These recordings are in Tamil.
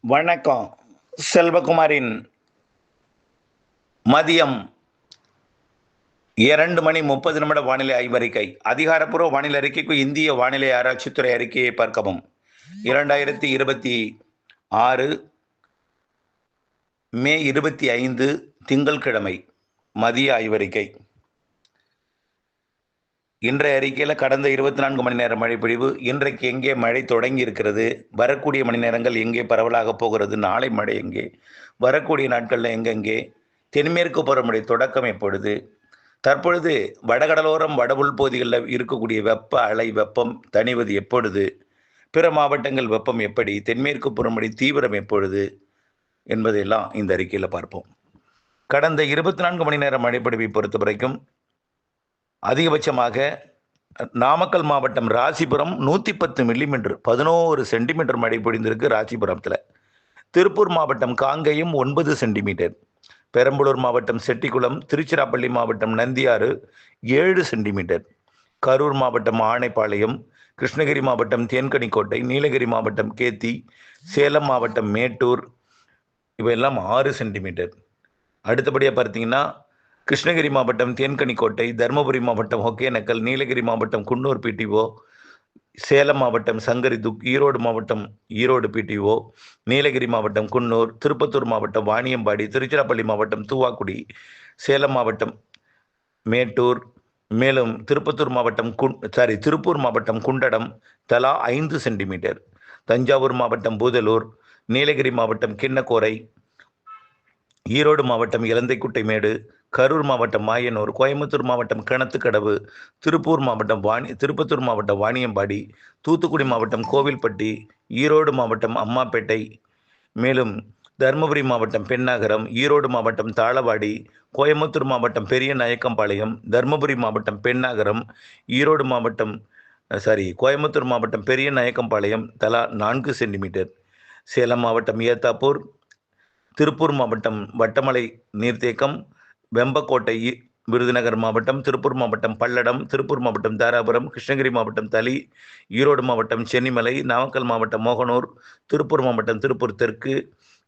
வணக்கம். செல்வகுமாரின் மதியம் 2:30 வானிலை ஆய்வறிக்கை. அதிகாரப்பூர்வ வானிலை அறிக்கைக்கு இந்திய வானிலை ஆராய்ச்சித்துறை அறிக்கையை பார்க்கவும். 2026 மே 25 திங்கட்கிழமை மதிய ஆய்வறிக்கை. இன்றைய அறிக்கையில் கடந்த 24 மணி நேர மழைப்பொழிவு, இன்றைக்கு எங்கே மழை தொடங்கி இருக்கிறது, வரக்கூடிய மணி நேரங்கள் எங்கே பரவலாக போகிறது, நாளை மழை எங்கே, வரக்கூடிய நாட்களில் எங்கெங்கே, தென்மேற்கு பருவமழை தொடக்கம் எப்பொழுது, தற்பொழுது வடகடலோரம் வட உள்பகுதிகளில் இருக்கக்கூடிய வெப்ப அலை வெப்பம் தணிவது எப்பொழுது, பிற மாவட்டங்கள் வெப்பம் எப்படி, தென்மேற்கு பருவமழை தீவிரம் எப்பொழுது என்பதையெல்லாம் இந்த அறிக்கையில் பார்ப்போம். கடந்த 24 மணி நேர மழைப்பொழிவை பொறுத்த வரைக்கும் அதிகபட்சமாக நாமக்கல் மாவட்டம் ராசிபுரம் 110 மில்லிமீட்டர் 11 சென்டிமீட்டர் மழை பொழிந்திருக்கு ராசிபுரத்தில். திருப்பூர் மாவட்டம் காங்கேயம் 9 சென்டிமீட்டர், பெரம்பலூர் மாவட்டம் செட்டிக்குளம், திருச்சிராப்பள்ளி மாவட்டம் நந்தியாறு 7 சென்டிமீட்டர், கரூர் மாவட்டம் ஆணைப்பாளையம், கிருஷ்ணகிரி மாவட்டம் தேன்கனிக்கோட்டை, நீலகிரி மாவட்டம் கேத்தி, சேலம் மாவட்டம் மேட்டூர் இவையெல்லாம் 6 சென்டிமீட்டர். அடுத்தபடியாக பார்த்தீங்கன்னா கிருஷ்ணகிரி மாவட்டம் தேன்கனிக்கோட்டை, தருமபுரி மாவட்டம் ஒகேனக்கல், நீலகிரி மாவட்டம் குன்னூர் பிடிஓ, சேலம் மாவட்டம் சங்கரிதுக், ஈரோடு மாவட்டம் ஈரோடு பிடிஓ, நீலகிரி மாவட்டம் குன்னூர், திருப்பத்தூர் மாவட்டம் வாணியம்பாடி, திருச்சிராப்பள்ளி மாவட்டம் தூவாக்குடி, சேலம் மாவட்டம் மேட்டூர், மேலும் திருப்பூர் மாவட்டம் குண்டடம் தலா 5 சென்டிமீட்டர், தஞ்சாவூர் மாவட்டம் பூதலூர், நீலகிரி மாவட்டம் கிண்ணக்கோரை, ஈரோடு மாவட்டம் இலந்தைக்குட்டை மேடு, கரூர் மாவட்டம் மாயனூர், கோயம்புத்தூர் மாவட்டம் கிணத்துக்கடவு, திருப்பூர் மாவட்டம் வாணியம்பாடி, தூத்துக்குடி மாவட்டம் கோவில்பட்டி, ஈரோடு மாவட்டம் அம்மாப்பேட்டை, மேலும் தருமபுரி மாவட்டம் பெண்ணாகரம், ஈரோடு மாவட்டம் தாளவாடி, கோயம்புத்தூர் மாவட்டம் பெரிய நாயக்கம்பாளையம், தருமபுரி மாவட்டம் பெண்ணாகரம், கோயம்புத்தூர் மாவட்டம் பெரிய நாயக்கம்பாளையம் தலா 4 சென்டிமீட்டர், சேலம் மாவட்டம் ஏத்தாப்பூர், திருப்பூர் மாவட்டம் வட்டமலை நீர்த்தேக்கம், வெம்பக்கோட்டை, விருதுநகர் மாவட்டம், திருப்பூர் மாவட்டம் பல்லடம், திருப்பூர் மாவட்டம் தாராபுரம், கிருஷ்ணகிரி மாவட்டம் தளி, ஈரோடு மாவட்டம் சென்னிமலை, நாமக்கல் மாவட்டம் மோகனூர், திருப்பூர் மாவட்டம் திருப்பூர் தெற்கு,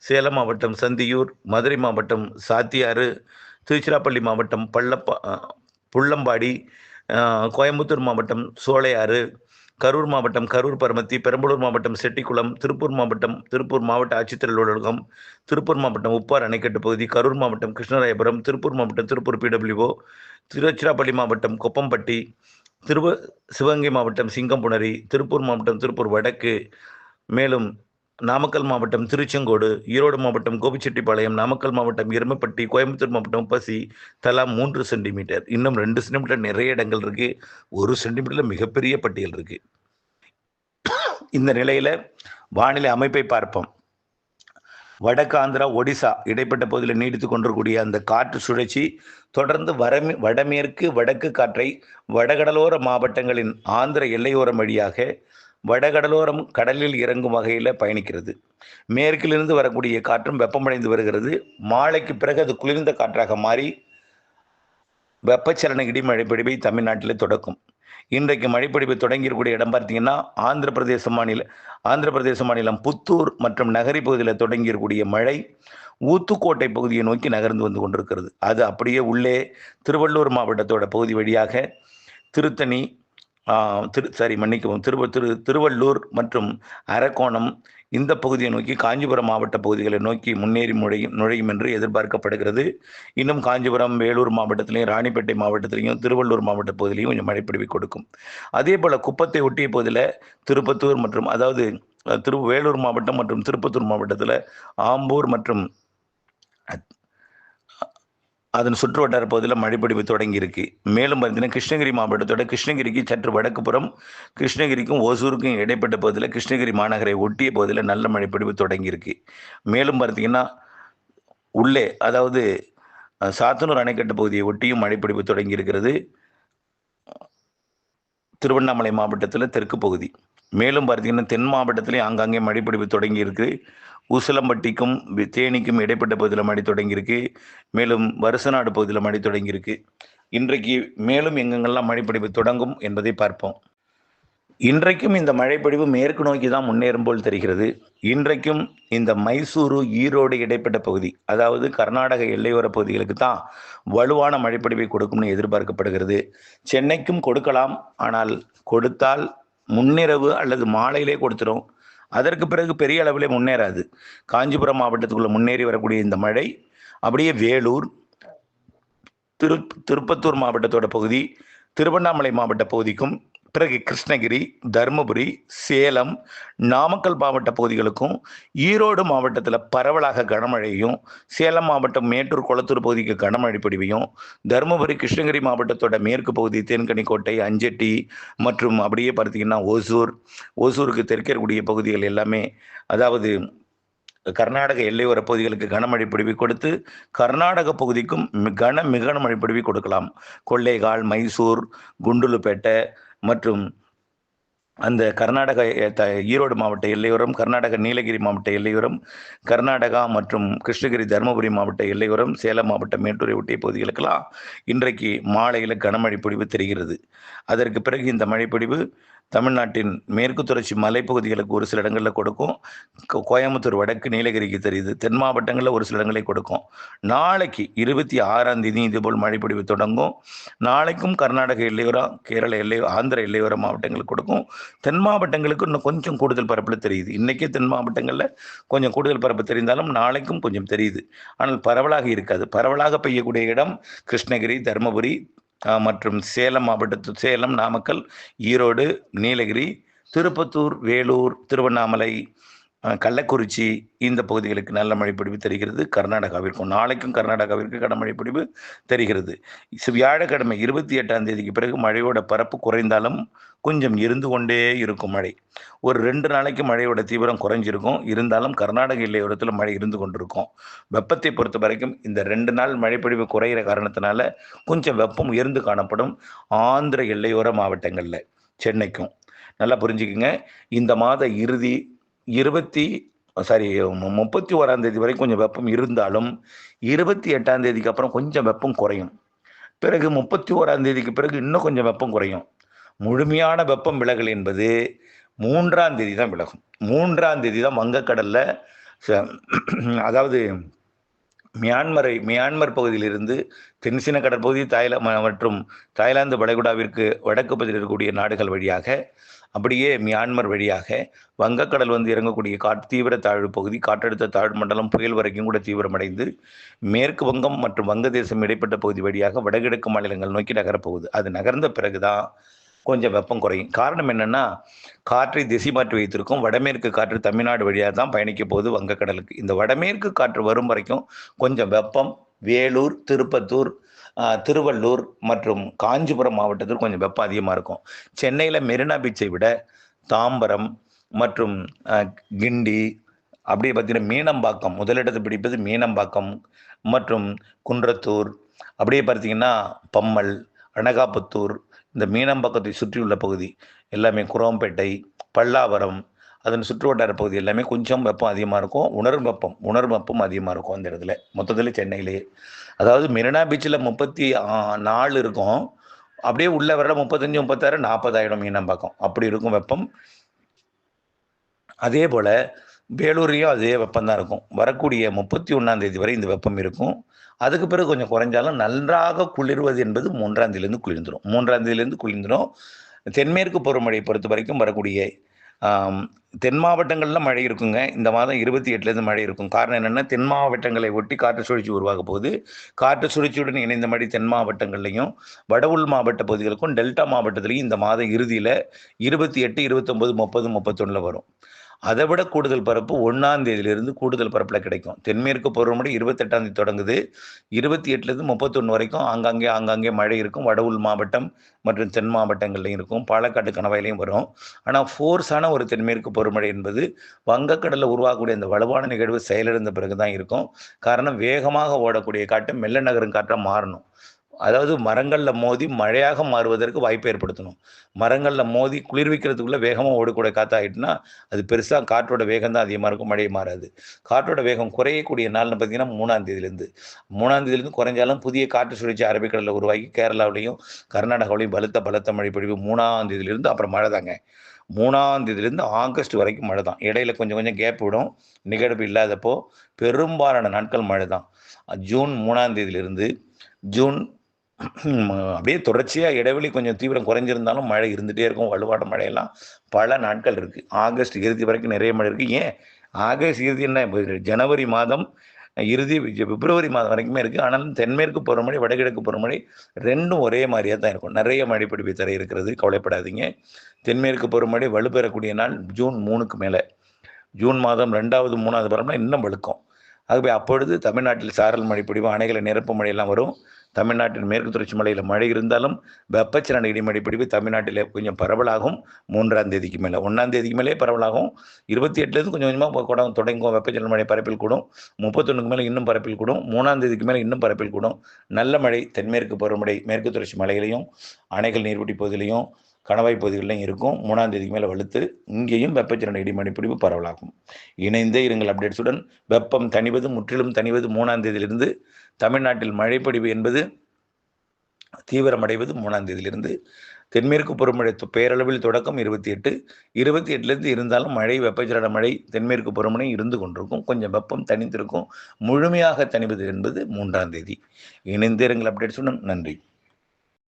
சேலம் மாவட்டம் சந்தியூர், மதுரை மாவட்டம் சாத்தியாறு, திருச்சிராப்பள்ளி மாவட்டம் புள்ளம்பாடி, கோயம்புத்தூர் மாவட்டம் சோலையாறு, கரூர் மாவட்டம் கரூர் பரமத்தி, பெரம்பலூர் மாவட்டம் செட்டிக்குளம், திருப்பூர் மாவட்ட ஆட்சித்தலைவர் அலுவலகம், திருப்பூர் மாவட்டம் உப்பார் அணைக்கட்டு பகுதி, கரூர் மாவட்டம் கிருஷ்ணராயபுரம், திருப்பூர் மாவட்டம் திருப்பூர் பிடபிள்யூஓ, திருச்சிராப்பள்ளி மாவட்டம் கொப்பம்பட்டி, சிவகங்கை மாவட்டம் சிங்கம்புணரி, திருப்பூர் மாவட்டம் திருப்பூர் வடக்கு, மேலும் நாமக்கல் மாவட்டம் திருச்செங்கோடு, ஈரோடு மாவட்டம் கோபிச்செட்டிப்பாளையம், நாமக்கல் மாவட்டம் எருமப்பட்டி, கோயம்புத்தூர் மாவட்டம் உப்பசி தலா 3 சென்டிமீட்டர். இன்னும் 2 சென்டிமீட்டர் நிறைய இடங்கள் இருக்கு. 1 சென்டிமீட்டர்ல மிகப்பெரிய பட்டியல் இருக்கு. இந்த நிலையில வானிலை அமைப்பை பார்ப்போம். வடக்கு ஆந்திரா, ஒடிசா இடைப்பட்ட பகுதியில் நீடித்து கொண்டிருக்கூடிய அந்த காற்று சுழற்சி தொடர்ந்து வடமேற்கு வடக்கு காற்றை வடகடலோர மாவட்டங்களின் ஆந்திர எல்லையோரம் வழியாக வடகடலோரம் கடலில் இறங்கும் வகையில் பயணிக்கிறது. மேற்கிலிருந்து வரக்கூடிய காற்றும் வெப்பமடைந்து வருகிறது. மாலைக்கு பிறகு அது குளிர்ந்த காற்றாக மாறி வெப்பச்சலன இடிமழை பொழிவை தமிழ்நாட்டில் தொடக்கும். இன்றைக்கு மழைப்பொழிவு தொடங்கியிருக்கூடிய இடம் பார்த்தீங்கன்னா ஆந்திர பிரதேச மாநிலம் புத்தூர் மற்றும் நகரி பகுதியில் தொடங்கியிருக்கூடிய மழை ஊத்துக்கோட்டை பகுதியை நோக்கி நகர்ந்து வந்து கொண்டிருக்கிறது. அது அப்படியே உள்ளே திருவள்ளூர் மாவட்டத்தோட பகுதி வழியாக திருவள்ளூர் மற்றும் அரக்கோணம் இந்த பகுதியை நோக்கி காஞ்சிபுரம் மாவட்ட பகுதிகளை நோக்கி முன்னேறி நுழையும் என்று எதிர்பார்க்கப்படுகிறது. இன்னும் காஞ்சிபுரம், வேலூர் மாவட்டத்திலையும், ராணிப்பேட்டை மாவட்டத்திலையும், திருவள்ளூர் மாவட்ட பகுதியிலையும் கொஞ்சம் மழைப்பொழிவை கொடுக்கும். அதே போல் குப்பத்தை ஒட்டிய பகுதியில் திருப்பத்தூர் மற்றும் வேலூர் மாவட்டம் மற்றும் திருப்பத்தூர் மாவட்டத்தில் ஆம்பூர் மற்றும் அதன் சுற்று வட்டார பகுதியில் மழைப்பொழிவு தொடங்கி இருக்கு. மேலும் பார்த்தீங்கன்னா கிருஷ்ணகிரி மாவட்டத்தோட கிருஷ்ணகிரிக்கு சற்று வடக்கு புறம், கிருஷ்ணகிரிக்கும் ஓசூருக்கும் இடைப்பட்ட பகுதியில் கிருஷ்ணகிரி மாநகரை ஒட்டிய பகுதியில் நல்ல மழைப்பொழிவு தொடங்கி இருக்கு. மேலும் பார்த்தீங்கன்னா உள்ளே சாத்தனூர் அணைக்கட்டு பகுதியை ஒட்டியும் மழைப்பொழிவு தொடங்கி இருக்கிறது. திருவண்ணாமலை மாவட்டத்தில் தெற்கு பகுதி, மேலும் பார்த்தீங்கன்னா தென் மாவட்டத்திலேயே ஆங்காங்கே மழைப்பொழிவு தொடங்கி இருக்கு. உசிலம்பட்டிக்கும் தேனிக்கும் இடைப்பட்ட பகுதியில் மழை தொடங்கியிருக்கு. மேலும் வருசநாடு பகுதியில் மழை தொடங்கியிருக்கு. இன்றைக்கு மேலும் எங்கெங்கெல்லாம் மழைப்பொழிவு தொடங்கும் என்பதை பார்ப்போம். இன்றைக்கும் இந்த மழைப்பொழிவு மேற்கு நோக்கி தான் முன்னேறும் போல் தெரிகிறது. இன்றைக்கும் இந்த மைசூரு, ஈரோடு இடைப்பட்ட பகுதி, அதாவது கர்நாடக எல்லையோர பகுதிகளுக்கு தான் வலுவான மழைப்பொழிவை கொடுக்கும்னு எதிர்பார்க்கப்படுகிறது. சென்னைக்கும் கொடுக்கலாம். ஆனால் கொடுத்தால் முன்னிரவு அல்லது மாலையிலே கொடுத்துரும். அதற்கு பிறகு பெரிய அளவிலே முன்னேறாது. காஞ்சிபுரம் மாவட்டத்துக்குள்ள முன்னேறி வரக்கூடிய இந்த மழை அப்படியே வேலூர், திருப்பத்தூர் மாவட்டத்தோட பகுதி, திருவண்ணாமலை மாவட்ட பகுதிக்கும், பிறகு கிருஷ்ணகிரி, தருமபுரி, சேலம், நாமக்கல் மாவட்ட பகுதிகளுக்கும், ஈரோடு மாவட்டத்தில் பரவலாக கனமழையும், சேலம் மாவட்டம் மேட்டூர், கொளத்தூர் பகுதிக்கு கனமழை பொழிவையும், தருமபுரி, கிருஷ்ணகிரி மாவட்டத்தோட மேற்கு பகுதி தேன்கனிக்கோட்டை, அஞ்சட்டி மற்றும் அப்படியே பார்த்தீங்கன்னா ஓசூருக்கு தெற்கே இருக்கக்கூடிய பகுதிகள் எல்லாமே, அதாவது கர்நாடக எல்லையோர பகுதிகளுக்கு கனமழை பொழிவை கொடுத்து கர்நாடக பகுதிக்கும் மிக கனமழை பொழிவை கொடுக்கலாம். கொள்ளைகால், மைசூர், குண்டுலுப்பேட்டை மற்றும் அந்த கர்நாடக ஈரோடு மாவட்ட எல்லையோரம், கர்நாடக நீலகிரி மாவட்ட எல்லையோரம், கர்நாடகா மற்றும் கிருஷ்ணகிரி, தருமபுரி மாவட்ட எல்லையோரம், சேலம் மாவட்ட மேட்டூரை ஒட்டிய பகுதிகளுக்கெல்லாம் இன்றைக்கு மாலையில் கனமழை பொழிவு தெரிகிறது. அதற்கு பிறகு இந்த மழைப்பொழிவு தமிழ்நாட்டின் மேற்கு தொடர்ச்சி மலைப்பகுதிகளுக்கு ஒரு சில இடங்களில் கொடுக்கும். கோயம்புத்தூர் வடக்கு, நீலகிரிக்கு தெரியுது. தென் மாவட்டங்களில் ஒரு சில இடங்களை கொடுக்கும். நாளைக்கு 26ஆம் தேதி இதுபோல் மழைப்பொழிவு தொடங்கும். நாளைக்கும் கர்நாடக எல்லையோரம், கேரள ஆந்திர எல்லையோர மாவட்டங்களுக்கு கொடுக்கும். தென் மாவட்டங்களுக்கு இன்னும் கொஞ்சம் கூடுதல் பரப்பில் தெரியுது. இன்றைக்கே தென் மாவட்டங்களில் கொஞ்சம் கூடுதல் பரப்பு தெரிந்தாலும் நாளைக்கும் கொஞ்சம் தெரியுது. ஆனால் பரவலாக இருக்காது. பரவலாக பெய்யக்கூடிய இடம் கிருஷ்ணகிரி, தருமபுரி மற்றும் சேலம் சேலம், நாமக்கல், ஈரோடு, நீலகிரி, திருப்பத்தூர், வேலூர், திருவண்ணாமலை, கள்ளக்குறிச்சி இந்த பகுதிகளுக்கு நல்ல மழைப்பொழிவு தெரிகிறது. கர்நாடகாவிற்கும் நாளைக்கும் கர்நாடகாவிற்கு கனமழை பொழிவு தெரிகிறது. வியாழக்கிழமை 28ஆம் தேதிக்கு பிறகு மழையோட பரப்பு குறைந்தாலும் கொஞ்சம் இருந்து கொண்டே இருக்கும் மழை. ஒரு 2 நாளைக்கு மழையோட தீவிரம் குறைஞ்சிருக்கும். இருந்தாலும் கர்நாடக எல்லையோரத்தில் மழை இருந்து கொண்டிருக்கும். வெப்பத்தை பொறுத்த வரைக்கும் இந்த 2 நாள் மழைப்பொழிவு குறைகிற காரணத்தினால கொஞ்சம் வெப்பம் உயர்ந்து காணப்படும் ஆந்திர எல்லையோர மாவட்டங்களில், சென்னைக்கும். நல்லா புரிஞ்சுக்குங்க. இந்த மாத இறுதி 31ஆம் தேதி வரை கொஞ்சம் வெப்பம் இருந்தாலும் 28ஆம் தேதிக்கு அப்புறம் கொஞ்சம் வெப்பம் குறையும். பிறகு 31ஆம் தேதிக்கு பிறகு இன்னும் கொஞ்சம் வெப்பம் குறையும். முழுமையான வெப்பம் விலகல் என்பது 3ஆம் தேதி தான் விலகும். 3ஆம் தேதி தான் வங்கக்கடலில், அதாவது மியான்மர் பகுதியிலிருந்து தென்சீன கடற்பகுதி, மற்றும் தாய்லாந்து வளைகுடாவிற்கு வடக்கு பகுதியில் இருக்கக்கூடிய நாடுகள் வழியாக, அப்படியே மியான்மர் வழியாக வங்கக்கடல் வந்து இறங்கக்கூடிய தீவிர தாழ்வு பகுதி, காற்றழுத்த தாழ்வு மண்டலம் புயல் வரைக்கும் கூட தீவிரமடைந்து மேற்கு வங்கம் மற்றும் வங்கதேசம் இடைப்பட்ட பகுதி வழியாக வடகிழக்கு மாநிலங்கள் நோக்கி நகரப்போகுது. அது நகர்ந்த பிறகுதான் கொஞ்சம் வெப்பம் குறையும். காரணம் என்னன்னா, காற்றை திசை மாற்றி வைத்திருக்கும். வடமேற்கு காற்று தமிழ்நாடு வழியாக தான் பயணிக்க போகுது வங்கக்கடலுக்கு. இந்த வடமேற்கு காற்று வரும் வரைக்கும் கொஞ்சம் வெப்பம் வேலூர், திருப்பத்தூர், திருவள்ளூர் மற்றும் காஞ்சிபுரம் மாவட்டத்தில் கொஞ்சம் வெப்பம் அதிகமாக இருக்கும். சென்னையில் மெரினா பீச்சை விட தாம்பரம் மற்றும் கிண்டி, அப்படியே பார்த்தீங்கன்னா மீனம்பாக்கம், முதலிடத்தை பிடிப்பது மீனம்பாக்கம் மற்றும் குன்றத்தூர், அப்படியே பார்த்தீங்கன்னா பம்மல், அனகாபுத்தூர், இந்த மீனம்பாக்கத்தை சுற்றியுள்ள பகுதி எல்லாமே, குரோம்பேட்டை, பல்லாவரம், அதன் சுற்றுவட்டார பகுதி எல்லாமே கொஞ்சம் வெப்பம் அதிகமாக இருக்கும். உணரும் வெப்பம் அதிகமாக இருக்கும் அந்த இடத்துல. மொத்தத்தில் சென்னையிலேயே, அதாவது மெரினா பீச்சில் 34 இருக்கும். அப்படியே உள்ள வர 35, 36, 40 ஆகிடும் மீனம்பாக்கம். அப்படி இருக்கும் வெப்பம். அதே போல் வேலூரையும் அதே வெப்பம் தான் இருக்கும். வரக்கூடிய 31ஆம் தேதி வரை இந்த வெப்பம் இருக்கும். அதுக்கு பிறகு கொஞ்சம் குறைஞ்சாலும் நன்றாக குளிர்வது என்பது 3ஆம் தேதியிலேருந்து குளிர்ந்துடும். 3ஆம் தேதியிலேருந்து குளிர்ந்துடும். தென்மேற்கு பருவமழையை பொறுத்த வரைக்கும் வரக்கூடிய தென் மாவட்டங்களில் மழை இருக்குங்க. இந்த மாதம் 28லேருந்து மழை இருக்கும். காரணம் என்னென்னா, தென் மாவட்டங்களை ஒட்டி காற்று சுழற்சி உருவாக போகுது. காற்று சுழற்சியுடன் இணைந்த மழை தென் மாவட்டங்கள்லையும் வட உள் மாவட்ட பகுதிகளுக்கும் டெல்டா மாவட்டத்திலையும் இந்த மாதம் இறுதியில் 28, 29, 30, 31 வரும். அதை விட கூடுதல் பரப்பு 1ஆம் தேதியிலிருந்து கூடுதல் பரப்பில் கிடைக்கும். தென்மேற்கு பருவமழை 28ஆம் தேதி தொடங்குது. 28லேருந்து 31 வரைக்கும் ஆங்காங்கே மழை இருக்கும். வட உள் மாவட்டம் மற்றும் தென் மாவட்டங்கள்லையும் இருக்கும். பாலக்காட்டு கணவாயிலையும் வரும். ஆனால் ஃபோர்ஸான ஒரு தென்மேற்கு பருவமழை என்பது வங்கக்கடலில் உருவாகக்கூடிய அந்த வலுவான நிகழ்வு செயலிழந்த பிறகு தான் இருக்கும். காரணம், வேகமாக ஓடக்கூடிய காற்று மெல்ல நகரும் காற்றாக மாறணும். அதாவது மரங்களில் மோதி மழையாக மாறுவதற்கு வாய்ப்பு ஏற்படுத்தணும். மரங்களில் மோதி குளிர்விக்கிறதுக்குள்ளே வேகமாக ஓடக்கூடிய காற்றாயிட்டுனா அது பெருசாக காற்றோட வேகம் தான் அதிகமாக இருக்கும், மழை மாறாது. காற்றோட வேகம் குறையக்கூடிய நாள்னு பார்த்தீங்கன்னா 3ஆம் தேதியிலேருந்து 3ஆம் தேதியிலேருந்து குறைஞ்சாலும் புதிய காற்று சுழற்சி அரபிக்கடலில் உருவாகி கேரளாவிலையும் கர்நாடகாவிலையும் பலத்த மழை பொழிவு 3ஆம் தேதியிலேருந்து அப்புறம் மழை தாங்க. 3ஆம் தேதியிலேருந்து ஆகஸ்ட் வரைக்கும் மழை தான். இடையில கொஞ்சம் கொஞ்சம் கேப் விடும், நிகழ்வு இல்லாதப்போ பெரும்பாலான நாட்கள் மழை தான். ஜூன் 3ஆம் தேதியிலிருந்து ஜூன் அப்படியே தொடர்ச்சியாக இடைவெளி கொஞ்சம் தீவிரம் குறைஞ்சிருந்தாலும் மழை இருந்துகிட்டே இருக்கும். வலுவான மழையெல்லாம் பல நாட்கள் இருக்குது. ஆகஸ்ட் இறுதி வரைக்கும் நிறைய மழை இருக்குது. ஏன் ஆகஸ்ட் இறுதி என்ன, ஜனவரி மாதம் இறுதி பிப்ரவரி மாதம் வரைக்குமே இருக்குது. ஆனாலும் தென்மேற்கு பருவமழை வடகிழக்கு பருவமழை ரெண்டும் ஒரே மாதிரியாக தான் இருக்கும். நிறைய மழை பிடிப்பு தர இருக்கிறது, கவலைப்படாதீங்க. தென்மேற்கு பருவமழை வலுப்பெறக்கூடிய நாள் ஜூன் 3க்கு மேலே. ஜூன் மாதம் 2வது 3வது பருவமழை இன்னும் வலுக்கும். ஆகவே அப்பொழுது தமிழ்நாட்டில் சாரல் மழை பொழிவு, அணைகளை நிரப்பு மழையெல்லாம் வரும். தமிழ்நாட்டின் மேற்கு தொடர்ச்சி மலையில் மழை இருந்தாலும் வெப்பச்சலன இடிமழை பிடிப்பு தமிழ்நாட்டில் கொஞ்சம் பரவலாகும். 3ஆம் தேதிக்கு மேலே, 1ஆம் தேதிக்கு மேலே பரவலாகும். 28லேருந்து கொஞ்சம் கொஞ்சமாக தொடங்கும் வெப்பச்சலன மழை பரப்பில் கூடும். 31க்கு மேலே இன்னும் பரப்பில் கூடும். 3ஆம் தேதிக்கு மேலே இன்னும் பரப்பில் கூடும். நல்ல மழை தென்மேற்கு பருவமழை மேற்கு தொடர்ச்சி மலையிலையும் அணைகள் நீர்பிடி பகுதியிலையும் கணவாய் பகுதிகளிலும் இருக்கும். 3ஆம் தேதிக்கு மேலே வலுத்து இங்கேயும் வெப்பச்சலன இடிமழை பிடிப்பு பரவலாகும். இணைந்தே இருங்கள் அப்டேட்ஸுடன். வெப்பம் தணிவது, முற்றிலும் தணிவது 3ஆம் தேதியிலிருந்து. தமிழ்நாட்டில் மழைப்பொழிவு என்பது தீவிரமடைவது 3ஆம் தேதியிலிருந்து. தென்மேற்கு பருவமழை பேரளவில் தொடக்கம் 28லேருந்து இருந்தாலும் மழை, வெப்பச்சலன மழை தென்மேற்கு பருவமழை இருந்து கொண்டிருக்கும். கொஞ்சம் வெப்பம் தணிந்திருக்கும். முழுமையாக தணிவது என்பது 3ஆம் தேதி. இணைந்தே இருங்கள் அப்டேட்ஸுடன். நன்றி.